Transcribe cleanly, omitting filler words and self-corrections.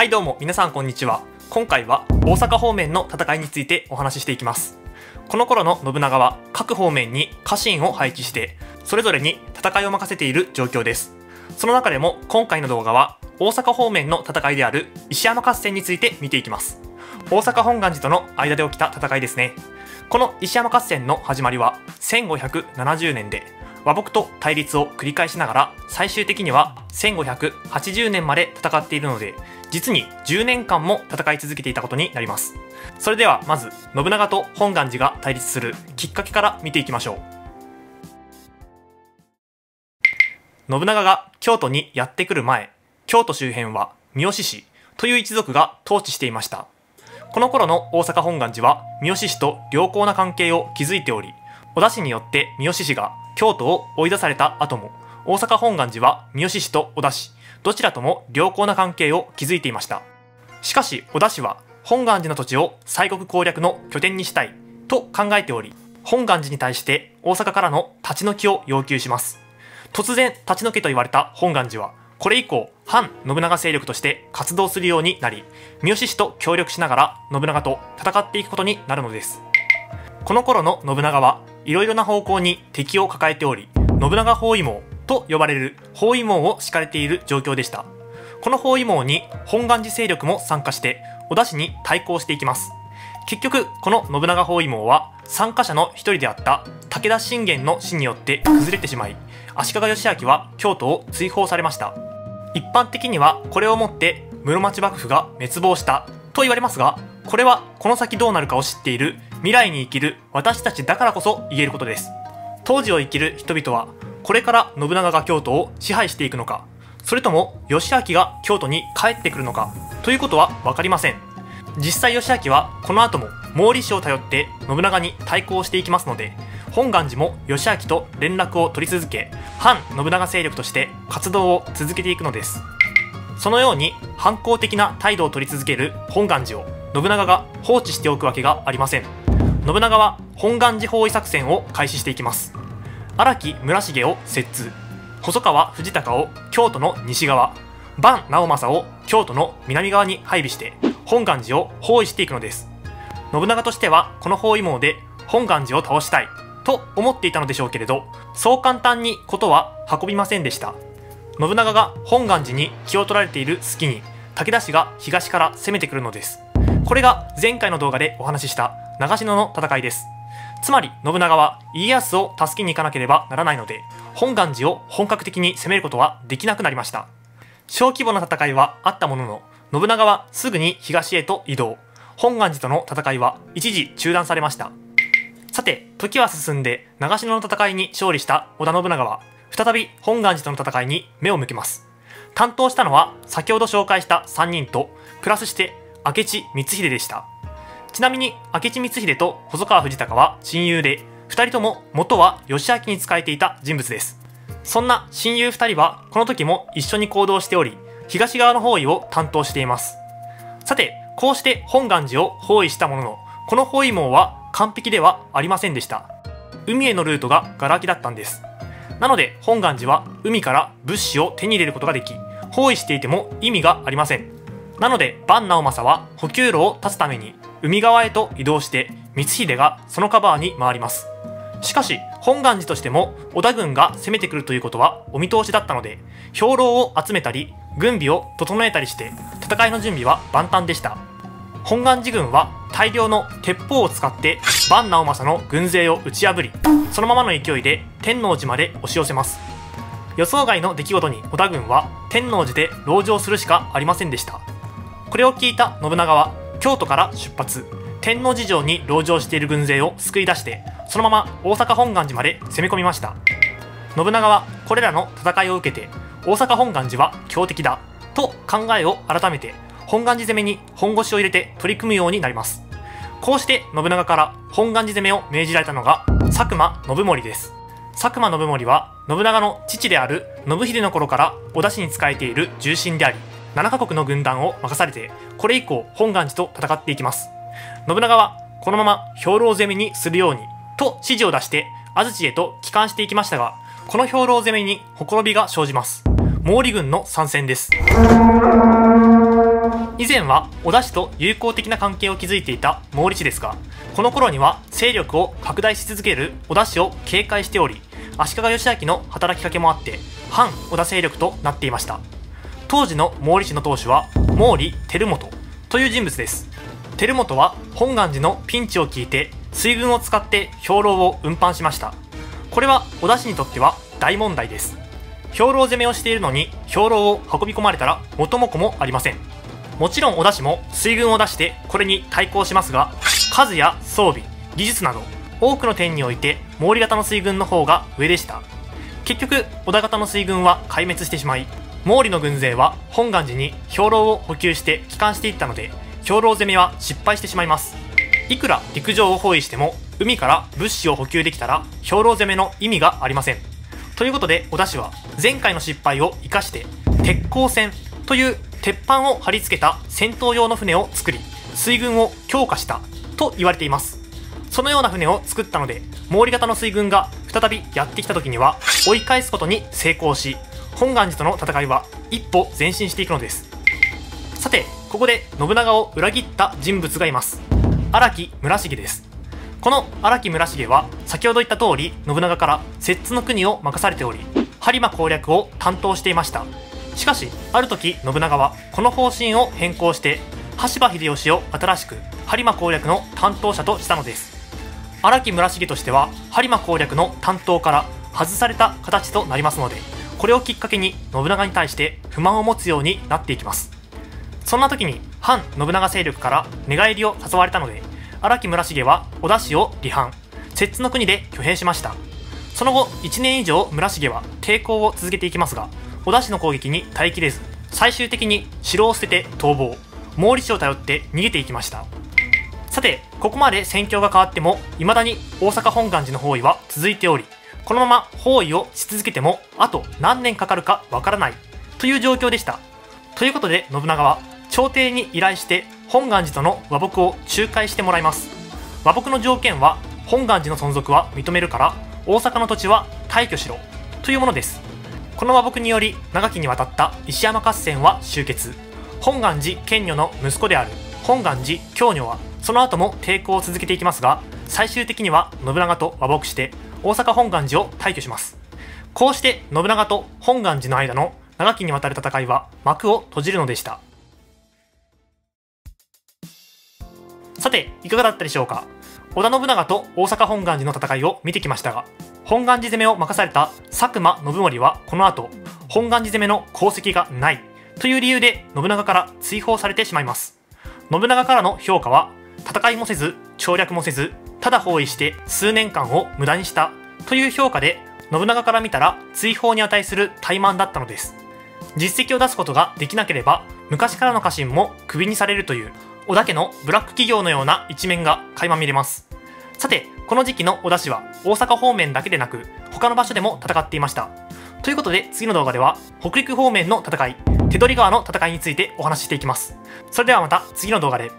はいどうも皆さんこんにちは。今回は大阪方面の戦いについてお話ししていきます。この頃の信長は各方面に家臣を配置してそれぞれに戦いを任せている状況です。その中でも今回の動画は大阪方面の戦いである石山合戦について見ていきます。大阪本願寺との間で起きた戦いですね。この石山合戦の始まりは1570年で和睦と対立を繰り返しながら最終的には1580年まで戦っているので実に10年間も戦い続けていたことになります。それではまず信長と本願寺が対立するきっかけから見ていきましょう。信長が京都にやってくる前、京都周辺は三好氏という一族が統治していました。この頃の大阪本願寺は三好氏と良好な関係を築いており、織田氏によって三好氏が京都を追い出された後も大阪本願寺は三好氏と織田氏どちらとも良好な関係を築いていました。しかし織田氏は本願寺の土地を西国攻略の拠点にしたいと考えており、本願寺に対して大阪からの立ち退きを要求します。突然立ち退けと言われた本願寺はこれ以降反信長勢力として活動するようになり、三好氏と協力しながら信長と戦っていくことになるのです。この頃の信長はいろいろな方向に敵を抱えており、信長包囲網と呼ばれる包囲網を敷かれている状況でした。この包囲網に本願寺勢力も参加して織田氏に対抗していきます。結局この信長包囲網は参加者の一人であった武田信玄の死によって崩れてしまい、足利義昭は京都を追放されました。一般的にはこれをもって室町幕府が滅亡したと言われますが、これはこの先どうなるかを知っている未来に生きる私たちだからこそ言えることです。当時を生きる人々はこれから信長が京都を支配していくのか、それとも義昭が京都に帰ってくるのかということは分かりません。実際義昭はこの後も毛利氏を頼って信長に対抗していきますので、本願寺も義昭と連絡を取り続け反信長勢力として活動を続けていくのです。そのように反抗的な態度を取り続ける本願寺を信長が放置しておくわけがありません。信長は本願寺包囲作戦を開始していきます。荒木村重を摂津、細川藤孝を京都の西側、伴直政を京都の南側に配備して本願寺を包囲していくのです。信長としてはこの包囲網で本願寺を倒したいと思っていたのでしょうけれど、そう簡単にことは運びませんでした。信長が本願寺に気を取られている隙に武田氏が東から攻めてくるのです。これが前回の動画でお話しした長篠の戦いです。つまり信長は家康を助けに行かなければならないので、本願寺を本格的に攻めることはできなくなりました。小規模な戦いはあったものの、信長はすぐに東へと移動。本願寺との戦いは一時中断されました。さて、時は進んで長篠の戦いに勝利した織田信長は再び本願寺との戦いに目を向けます。担当したのは先ほど紹介した3人とプラスして明智光秀でした。ちなみに明智光秀と細川藤孝は親友で、2人とも元は義昭に仕えていた人物です。そんな親友2人はこの時も一緒に行動しており、東側の包囲を担当しています。さて、こうして本願寺を包囲したものの、この包囲網は完璧ではありませんでした。海へのルートがガラ空きだったんです。なので本願寺は海から物資を手に入れることができ、包囲していても意味がありません。なので伴直政は補給路を断つために海側へと移動して光秀がそのカバーに回ります。しかし本願寺としても織田軍が攻めてくるということはお見通しだったので、兵糧を集めたり軍備を整えたりして戦いの準備は万端でした。本願寺軍は大量の鉄砲を使って伴直政の軍勢を打ち破り、そのままの勢いで天王寺まで押し寄せます。予想外の出来事に織田軍は天王寺で籠城するしかありませんでした。これを聞いた信長は京都から出発、天王寺城に籠城している軍勢を救い出してそのまま大阪本願寺まで攻め込みました。信長はこれらの戦いを受けて大阪本願寺は強敵だと考えを改めて本願寺攻めに本腰を入れて取り組むようになります。こうして信長から本願寺攻めを命じられたのが佐久間信盛です。佐久間信盛は信長の父である信秀の頃から織田氏に仕えている重臣であり、7カ国の軍団を任されてこれ以降本願寺と戦っていきます。信長はこのまま兵糧攻めにするようにと指示を出して安土へと帰還していきましたが、この兵糧攻めにほころびが生じます。毛利軍の参戦です。以前は織田氏と友好的な関係を築いていた毛利氏ですが、この頃には勢力を拡大し続ける織田氏を警戒しており、足利義昭の働きかけもあって反織田勢力となっていました。当時の毛利氏の当主は毛利輝元という人物です。輝元は本願寺のピンチを聞いて水軍を使って兵糧を運搬しました。これは織田氏にとっては大問題です。兵糧攻めをしているのに兵糧を運び込まれたら元も子もありません。もちろん織田氏も水軍を出してこれに対抗しますが、数や装備、技術など多くの点において毛利方の水軍の方が上でした。結局織田方の水軍は壊滅してしまい、毛利の軍勢は本願寺に兵糧を補給して帰還していったので、兵糧攻めは失敗してしまいます。いくら陸上を包囲しても海から物資を補給できたら兵糧攻めの意味がありません。ということで織田氏は前回の失敗を生かして鉄鋼船という鉄板を貼り付けた戦闘用の船を作り、水軍を強化したと言われています。そのような船を作ったので、毛利方の水軍が再びやってきた時には追い返すことに成功し、本願寺との戦いは一歩前進していくのです。さて、ここで信長を裏切った人物がいます。荒木村重です。この荒木村重は先ほど言った通り信長から摂津の国を任されており、播磨攻略を担当していました。しかしある時信長はこの方針を変更して羽柴秀吉を新しく播磨攻略の担当者としたのです。荒木村重としては播磨攻略の担当から外された形となりますので、これをきっかけに信長に対して不満を持つようになっていきます。そんな時に反信長勢力から寝返りを誘われたので、荒木村重は織田氏を離反、摂津の国で挙兵しました。その後1年以上村重は抵抗を続けていきますが、織田氏の攻撃に耐えきれず、最終的に城を捨てて逃亡、毛利氏を頼って逃げていきました。さて、ここまで戦況が変わっても未だに大阪本願寺の包囲は続いており、このまま包囲をし続けてもあと何年かかるかわからないという状況でした。ということで信長は朝廷に依頼して本願寺との和睦を仲介してもらいます。和睦の条件は本願寺の存続は認めるから大阪の土地は退去しろというものです。この和睦により長きにわたった石山合戦は終結。本願寺賢女の息子である本願寺享女はその後も抵抗を続けていきますが、最終的には信長と和睦して大阪本願寺を退去します。こうして信長と本願寺の間の長きにわたる戦いは幕を閉じるのでした。さて、いかがだったでしょうか。織田信長と大阪本願寺の戦いを見てきましたが、本願寺攻めを任された佐久間信盛はこの後、本願寺攻めの功績がないという理由で信長から追放されてしまいます。信長からの評価は、戦いもせず調略もせずただ包囲して数年間を無駄にしたという評価で、信長から見たら追放に値する怠慢だったのです。実績を出すことができなければ昔からの家臣もクビにされるという織田家のブラック企業のような一面が垣間見れます。さて、この時期の織田氏は大阪方面だけでなく他の場所でも戦っていました。ということで次の動画では北陸方面の戦い、手取川の戦いについてお話ししていきます。それではまた次の動画で。